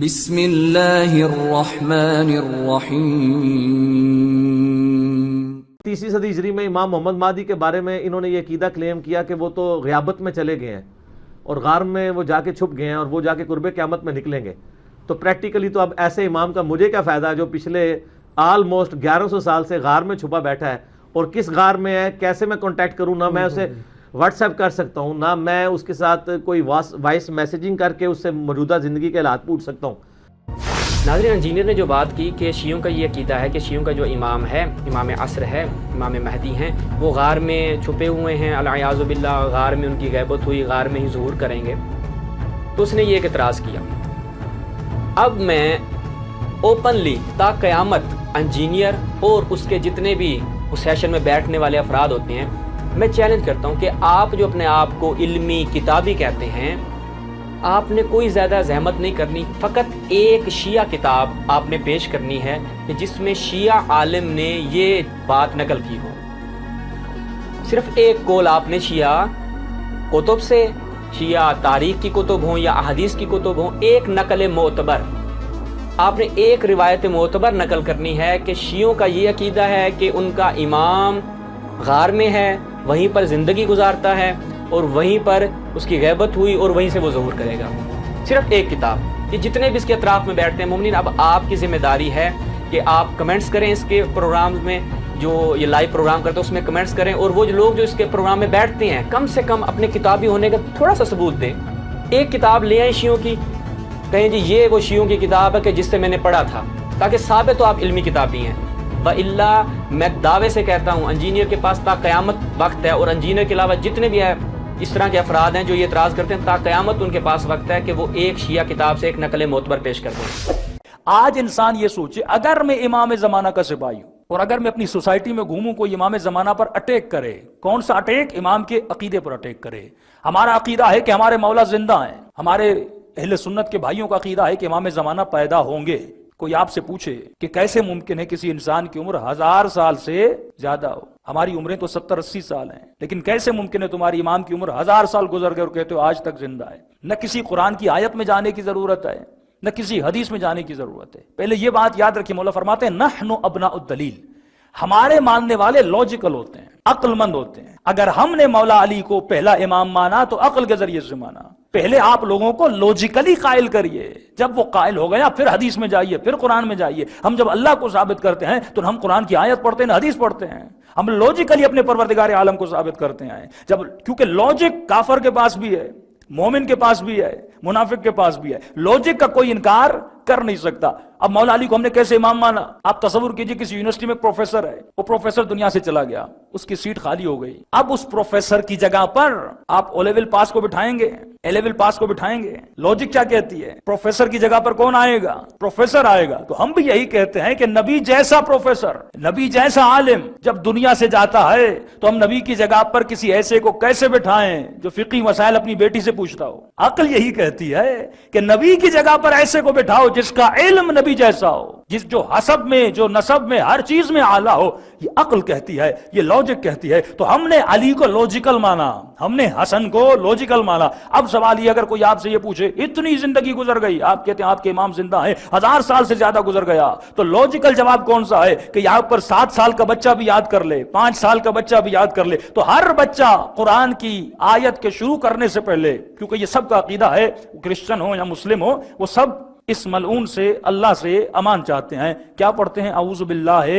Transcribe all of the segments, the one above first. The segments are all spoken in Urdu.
بسم اللہ الرحمن الرحیم۔ تیسری صدی ہجری میں امام محمد مہدی کے بارے میں انہوں نے یہ عقیدہ کلیم کیا کہ وہ تو غیابت میں چلے گئے ہیں اور غار میں وہ جا کے چھپ گئے ہیں اور وہ جا کے قرب قیامت میں نکلیں گے۔ تو پریکٹیکلی تو اب ایسے امام کا مجھے کیا فائدہ جو پچھلے آلموسٹ 1100 سال سے غار میں چھپا بیٹھا ہے، اور کس غار میں ہے، کیسے میں کانٹیکٹ کروں؟ نہ میں اسے واٹس ایپ کر سکتا ہوں، نہ میں اس کے ساتھ کوئی وائس میسیجنگ کر کے اس سے موجودہ زندگی کے حالات پوچھ سکتا ہوں۔ ناظرین، انجینئر نے جو بات کی کہ شیعوں کا یہ عقیدہ ہے کہ شیعوں کا جو امام ہے، امام عصر ہے، امام مہدی ہیں، وہ غار میں چھپے ہوئے ہیں، العیاذ باللہ غار میں ان کی غیبت ہوئی، غار میں ہی ظہور کریں گے، تو اس نے یہ ایک اعتراض کیا۔ اب میں اوپنلی تا قیامت انجینئر اور اس کے جتنے بھی اس سیشن میں بیٹھنے والے افراد ہوتے ہیں، میں چیلنج کرتا ہوں کہ آپ جو اپنے آپ کو علمی کتابی کہتے ہیں، آپ نے کوئی زیادہ زحمت نہیں کرنی، فقط ایک شیعہ کتاب آپ نے پیش کرنی ہے کہ جس میں شیعہ عالم نے یہ بات نقل کی ہو۔ صرف ایک قول آپ نے شیعہ کتب سے، شیعہ تاریخ کی کتب ہوں یا احادیث کی کتب ہوں، ایک نقل معتبر، آپ نے ایک روایت معتبر نقل کرنی ہے کہ شیعوں کا یہ عقیدہ ہے کہ ان کا امام غار میں ہے، وہیں پر زندگی گزارتا ہے اور وہیں پر اس کی غیبت ہوئی اور وہیں سے وہ ظہور کرے گا۔ صرف ایک کتاب، یہ جتنے بھی اس کے اطراف میں بیٹھتے ہیں مومنین، اب آپ کی ذمہ داری ہے کہ آپ کمنٹس کریں اس کے پروگرامز میں، جو یہ لائیو پروگرام کرتے ہیں اس میں کمنٹس کریں، اور وہ جو لوگ جو اس کے پروگرام میں بیٹھتے ہیں کم سے کم اپنے کتابی ہونے کا تھوڑا سا ثبوت دیں۔ ایک کتاب لے آئیں شیعوں کی، کہیں جی یہ وہ شیعوں کی کتاب ہے کہ جس سے میں نے پڑھا تھا، تاکہ ثابت تو آپ علمی کتابی ہیں۔ وَإِلَّا میں دعوے سے کہتا ہوں انجینئر کے پاس تا قیامت وقت ہے، اور انجینئر کے علاوہ جتنے بھی ہیں اس طرح کے افراد ہیں جو یہ اعتراض کرتے ہیں، تا قیامت ان کے پاس وقت ہے کہ وہ ایک شیعہ کتاب سے ایک نقل معتبر پیش کر دیں۔ آج انسان یہ سوچے، اگر میں امام زمانہ کا سپاہی ہوں اور اگر میں اپنی سوسائٹی میں گھوموں کوئی امام زمانہ پر اٹیک کرے، کون سا اٹیک؟ امام کے عقیدے پر اٹیک کرے۔ ہمارا عقیدہ ہے کہ ہمارے مولا زندہ ہیں، ہمارے اہل سنت کے بھائیوں کا عقیدہ ہے کہ امام زمانہ پیدا ہوں گے۔ کوئی آپ سے پوچھے کہ کیسے ممکن ہے کسی انسان کی عمر 1000 سال سے زیادہ ہو؟ ہماری عمریں تو 70-80 سال ہیں، لیکن کیسے ممکن ہے تمہاری امام کی عمر 1000 سال گزر گئے اور کہتے ہو آج تک زندہ ہے؟ نہ کسی قرآن کی آیت میں جانے کی ضرورت ہے، نہ کسی حدیث میں جانے کی ضرورت ہے۔ پہلے یہ بات یاد رکھیے، مولا فرماتے ہیں نحن ابناء الدلیل، ہمارے ماننے والے لاجیکل ہوتے ہیں، عقل مند ہوتے ہیں۔ اگر ہم نے مولا علی کو پہلا امام مانا تو عقل کے ذریعے سے مانا۔ پہلے آپ لوگوں کو لاجیکلی قائل کریے، جب وہ قائل ہو گیا پھر حدیث میں جائیے، پھر قرآن میں جائیے۔ ہم جب اللہ کو ثابت کرتے ہیں تو ہم قرآن کی آیت پڑھتے ہیں، حدیث پڑھتے ہیں، ہم لاجیکلی اپنے پروردگار عالم کو ثابت کرتے ہیں۔ جب کیونکہ لاجک کافر کے پاس بھی ہے، مومن کے پاس بھی ہے، منافق کے پاس بھی ہے، لاجک کا کوئی انکار کر نہیں سکتا۔ اب مولا علی کو ہم نے کیسے امام مانا؟ آپ تصور کیجئے کسی یونیورسٹی میں ایک پروفیسر ہے، وہ پروفیسر دنیا سے چلا گیا، اس کی سیٹ خالی ہو گئی۔ اب اس پروفیسر کی جگہ پر آپ او لیول پاس کو بٹھائیں گے، اے لیول پاس کو بٹھائیں گے؟ لاجک کیا کہتی ہے؟ پروفیسر کی جگہ پر کون آئے گا؟ پروفیسر آئے گا۔ تو ہم بھی یہی کہتے ہیں کہ نبی جیسا پروفیسر، نبی جیسا عالم جب دنیا سے جاتا ہے تو ہم نبی کی جگہ پر کسی ایسے کو کیسے بٹھائیں جو فقہی مسائل اپنی بیٹی سے پوچھتا ہو؟ عقل یہی کہتی ہے کہ نبی کی جگہ پر ایسے کو بٹھاؤ جس کا علم نبی جیسا ہو، جس جو حسب میں، جو نسب میں، ہر چیز میں اعلیٰ ہو۔ یہ عقل کہتی ہے، یہ لاجک کہتی ہے۔ تو ہم نے علی کو لاجیکل مانا، ہم نے حسن کو لاجیکل مانا۔ اب سوال یہ، اگر کوئی آپ سے یہ پوچھے اتنی زندگی گزر گئی، آپ کہتے ہیں آپ کے امام زندہ ہیں، 1000 سال سے زیادہ گزر گیا، تو لاجیکل جواب کون سا ہے کہ یہاں پر 7 سال کا بچہ بھی یاد کر لے، 5 سال کا بچہ بھی یاد کر لے؟ تو ہر بچہ قرآن کی آیت کے شروع کرنے سے پہلے، کیونکہ یہ سب کا عقیدہ ہے، کرسچن ہو یا مسلم ہو، وہ سب اس ملعون سے، اللہ سے امان چاہتے ہیں۔ کیا پڑھتے ہیں؟ اعوذ باللہ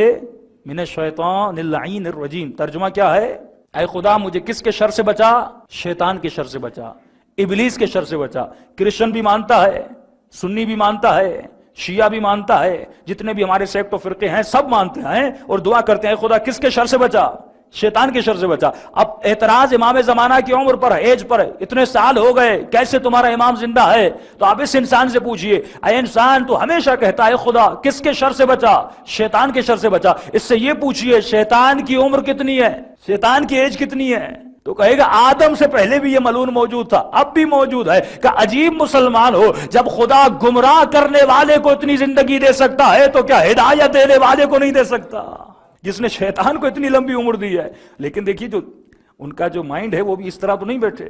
من الشیطان اللعین الرجیم۔ ترجمہ کیا ہے؟ اے خدا مجھے کس کے شر سے بچا؟ شیطان کے شر سے بچا، ابلیس کے شر سے بچا۔ کرسچن بھی مانتا ہے، سنی بھی مانتا ہے، شیعہ بھی مانتا ہے، جتنے بھی ہمارے سیکٹ و فرقے ہیں سب مانتے ہیں اور دعا کرتے ہیں اے خدا کس کے شر سے بچا؟ شیطان کے شر سے بچا۔ اب اعتراض امام زمانہ کی عمر پر، ایج پر، اتنے سال ہو گئے، کیسے تمہارا امام زندہ ہے؟ تو آپ اس انسان سے پوچھئے، اے انسان تو ہمیشہ کہتا ہے خدا کس کے شر سے بچا؟ شیطان کے شر سے بچا۔ اس سے یہ پوچھئے شیطان کی عمر کتنی ہے، شیطان کی ایج کتنی ہے؟ تو کہے گا آدم سے پہلے بھی یہ ملعون موجود تھا، اب بھی موجود ہے۔ کہ عجیب مسلمان ہو، جب خدا گمراہ کرنے والے کو اتنی زندگی دے سکتا ہے تو کیا ہدایت دینے والے کو نہیں دے سکتا؟ جس نے شیطان کو اتنی لمبی عمر دی ہے۔ لیکن دیکھیے جو ان کا جو مائنڈ ہے وہ بھی اس طرح تو نہیں بیٹھے،